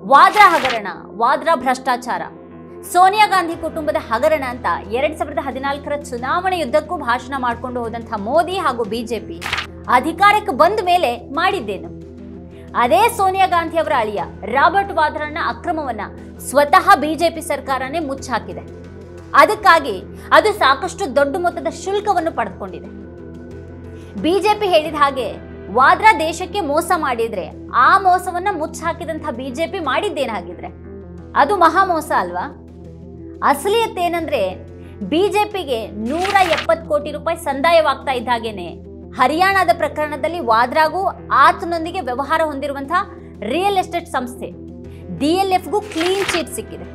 ವಾದ್ರಾ ಹಗರಣ, ವಾದ್ರಾ ಭ್ರಷ್ಟಾಚಾರ, ಸೋನಿಯಾ ಗಾಂಧಿ ಕುಟುಂಬದ ಹಗರಣ ಅಂತ 2014ರ ಚುನಾವಣೆ ಯುದ್ಧಕ್ಕೂ ಭಾಷಣ ಮಾಡಿಕೊಂಡು ಹೋದಂತಹ ಮೋದಿ ಹಾಗೂ ಬಿಜೆಪಿ ಅಧಿಕಾರಕ್ಕೆ ಬಂದ ಮೇಲೆ ಮಾಡಿದ್ದೇನು? ಅದೇ ಸೋನಿಯಾ ಗಾಂಧಿ ಅವರ ಅಳಿಯ ರಾಬರ್ಟ್ ವಾದ್ರಾನ ಅಕ್ರಮವನ್ನ ಸ್ವತಃ ಬಿಜೆಪಿ ಸರ್ಕಾರನೇ ಮುಚ್ಚಾಕಿದೆ. ಅದಕ್ಕಾಗಿ ಅದು ಸಾಕಷ್ಟು ದೊಡ್ಡ ಮೊತ್ತದ ಶುಲ್ಕವನ್ನು ಪಡೆದುಕೊಂಡಿದೆ. ಬಿಜೆಪಿ ಹೇಳಿದ ಹಾಗೆ ವಾದ್ರಾ ದೇಶಕ್ಕೆ ಮೋಸ ಮಾಡಿದ್ರೆ ಆ ಮೋಸವನ್ನ ಮುಚ್ಚಾಕಿದಂತಹ ಬಿಜೆಪಿ ಮಾಡಿದ್ದೇನಾಗಿದ್ರೆ ಅದು ಮಹಾ ಮೋಸ ಅಲ್ವಾ? ಅಸಲಿಯತ್ತೇನಂದ್ರೆ ಬಿಜೆಪಿಗೆ 170 ಕೋಟಿ ರೂಪಾಯಿ ಸಂದಾಯವಾಗ್ತಾ ಇದ್ದ ಹಾಗೇನೆ ಹರಿಯಾಣದ ಪ್ರಕರಣದಲ್ಲಿ ವಾದ್ರಾಗೂ ಆತನೊಂದಿಗೆ ವ್ಯವಹಾರ ಹೊಂದಿರುವಂತಹ ರಿಯಲ್ ಎಸ್ಟೇಟ್ ಸಂಸ್ಥೆ DLFಗೂ ಕ್ಲೀನ್ ಚೀಟ್ ಸಿಕ್ಕಿದೆ.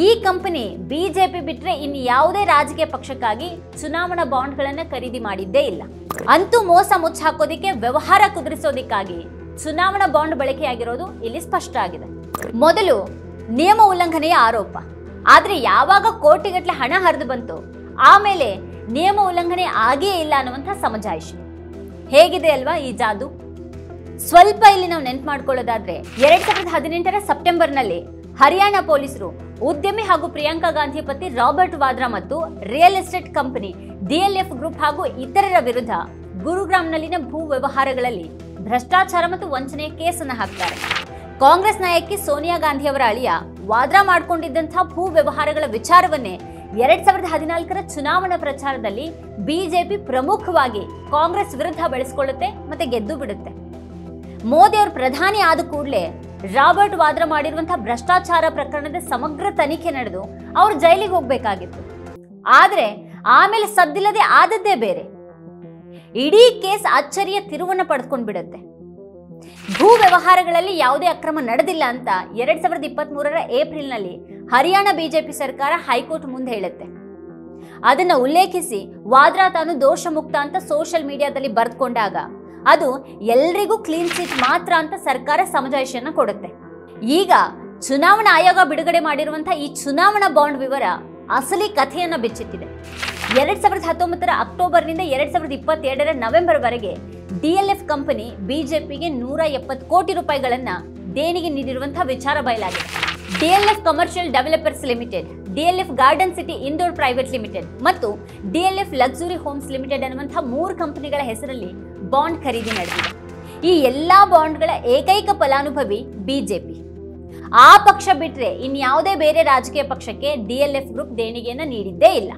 ಈ ಕಂಪನಿ ಬಿಜೆಪಿ ಬಿಟ್ರೆ ಇನ್ನು ಯಾವುದೇ ರಾಜಕೀಯ ಪಕ್ಷಕ್ಕಾಗಿ ಚುನಾವಣಾ ಬಾಂಡ್ಗಳನ್ನು ಖರೀದಿ ಮಾಡಿದ್ದೇ ಇಲ್ಲ. ಅಂತೂ ಮೋಸ ಮುಚ್ಚಾಕೋದಿಕ್ಕೆ, ವ್ಯವಹಾರ ಕುದುರಿಸೋದಿಕ್ಕಾಗಿ ಚುನಾವಣಾ ಬಾಂಡ್ ಬಳಕೆಯಾಗಿರೋದು ಇಲ್ಲಿ ಸ್ಪಷ್ಟ ಆಗಿದೆ. ಮೊದಲು ನಿಯಮ ಉಲ್ಲಂಘನೆಯ ಆರೋಪ, ಆದ್ರೆ ಯಾವಾಗ ಕೋಟಿಗಟ್ಟಲೆ ಹಣ ಹರಿದು ಬಂತು ಆಮೇಲೆ ನಿಯಮ ಉಲ್ಲಂಘನೆ ಆಗೇ ಇಲ್ಲ ಅನ್ನುವಂಥ ಸಮಜಾಯಿಷಿ. ಹೇಗಿದೆ ಅಲ್ವಾ ಈ ಜಾದು? ಸ್ವಲ್ಪ ಇಲ್ಲಿ ನಾವು ನೆನ್ಪು ಮಾಡ್ಕೊಳ್ಳೋದಾದ್ರೆ 2018ರ ಸೆಪ್ಟೆಂಬರ್ನಲ್ಲಿ ಹರಿಯಾಣ ಪೊಲೀಸರು ಉದ್ಯಮಿ ಹಾಗೂ ಪ್ರಿಯಾಂಕಾ ಗಾಂಧಿ ಪತಿ ರಾಬರ್ಟ್ ವಾದ್ರಾ ಮತ್ತು real estate company DLF group ಹಾಗೂ ಇತರರ ವಿರುದ್ಧ ಗುರುಗ್ರಾಮ್ನಲ್ಲಿನ ಭೂ ವ್ಯವಹಾರಗಳಲ್ಲಿ ಭ್ರಷ್ಟಾಚಾರ ಮತ್ತು ವಂಚನೆಯ ಕೇಸನ್ನು ಹಾಕ್ತಾರೆ. ಕಾಂಗ್ರೆಸ್ ನಾಯಕಿ ಸೋನಿಯಾ ಗಾಂಧಿ ಅವರ ಅಳಿಯ ವಾದ್ರಾ ಮಾಡಿಕೊಂಡಿದ್ದಂತಹ ಭೂ ವ್ಯವಹಾರಗಳ ವಿಚಾರವನ್ನೇ 2014ರ ಚುನಾವಣಾ ಪ್ರಚಾರದಲ್ಲಿ ಬಿಜೆಪಿ ಪ್ರಮುಖವಾಗಿ ಕಾಂಗ್ರೆಸ್ ವಿರುದ್ಧ ಬೆಳೆಸಿಕೊಳ್ಳುತ್ತೆ ಮತ್ತೆ ಗೆದ್ದು ಬಿಡುತ್ತೆ. ಮೋದಿ ಅವರು ಪ್ರಧಾನಿ ಆದ ಕೂಡಲೇ ರಾಬರ್ಟ್ ವಾದ್ರಾ ಮಾಡಿರುವಂತಹ ಭ್ರಷ್ಟಾಚಾರ ಪ್ರಕರಣದ ಸಮಗ್ರ ತನಿಖೆ ನಡೆದು ಅವರು ಜೈಲಿಗೆ ಹೋಗ್ಬೇಕಾಗಿತ್ತು. ಆದ್ರೆ ಆಮೇಲೆ ಸದ್ದಿಲ್ಲದೆ ಆದದ್ದೇ ಬೇರೆ. ಇಡೀ ಕೇಸ್ ಅಚ್ಚರಿಯ ತಿರುವನ್ನ ಪಡೆದುಕೊಂಡು ಬಿಡುತ್ತೆ. ಭೂ ವ್ಯವಹಾರಗಳಲ್ಲಿ ಯಾವುದೇ ಅಕ್ರಮ ನಡೆದಿಲ್ಲ ಅಂತ 2023ರ ಏಪ್ರಿಲ್ನಲ್ಲಿ ಹರಿಯಾಣ ಬಿಜೆಪಿ ಸರ್ಕಾರ ಹೈಕೋರ್ಟ್ ಮುಂದೆ ಹೇಳುತ್ತೆ. ಅದನ್ನ ಉಲ್ಲೇಖಿಸಿ ವಾದ್ರಾ ತಾನು ದೋಷ ಮುಕ್ತ ಅಂತ ಸೋಷಿಯಲ್ ಮೀಡಿಯಾದಲ್ಲಿ ಬರೆದುಕೊಂಡಾಗ ಅದು ಎಲ್ರಿಗೂ ಕ್ಲೀನ್ ಚೀಟ್ ಮಾತ್ರ ಅಂತ ಸರ್ಕಾರ ಸಮಜಾಯಿಷಿಯನ್ನ ಕೊಡುತ್ತೆ. ಈಗ ಚುನಾವಣಾ ಆಯೋಗ ಬಿಡುಗಡೆ ಮಾಡಿರುವಂತಹ ಈ ಚುನಾವಣಾ ಬಾಂಡ್ ವಿವರ ಅಸಲಿ ಕಥೆಯನ್ನ ಬಿಚ್ಚಿಟ್ಟಿದೆ. 2019ರ ಅಕ್ಟೋಬರ್ನಿಂದ 2022ರ ನವೆಂಬರ್ ವರೆಗೆ DLF ಕಂಪನಿ ಬಿಜೆಪಿಗೆ 170 ಕೋಟಿ ರೂಪಾಯಿಗಳನ್ನ ದೇಣಿಗೆ ನೀಡಿರುವಂತಹ ವಿಚಾರ ಬಯಲಾಗಿದೆ. DLF commercial developers limited, DLF garden city Indore private limited ಮತ್ತು DLF ಲಕ್ಸುರಿ ಹೋಮ್ಸ್ ಲಿಮಿಟೆಡ್ ಅನ್ನುವಂತಹ 3 ಕಂಪನಿಗಳ ಹೆಸರಲ್ಲಿ ಬಾಂಡ್ ಖರೀದಿ ನಡೆದಿದೆ. ಈ ಎಲ್ಲಾ ಬಾಂಡ್ಗಳ ಏಕೈಕ ಫಲಾನುಭವಿ ಬಿಜೆಪಿ. ಆ ಪಕ್ಷ ಬಿಟ್ರೆ ಇನ್ಯಾವುದೇ ಬೇರೆ ರಾಜಕೀಯ ಪಕ್ಷಕ್ಕೆ DLF ಗ್ರೂಪ್ ದೇಣಿಗೆಯನ್ನ ನೀಡಿದ್ದೇ ಇಲ್ಲ.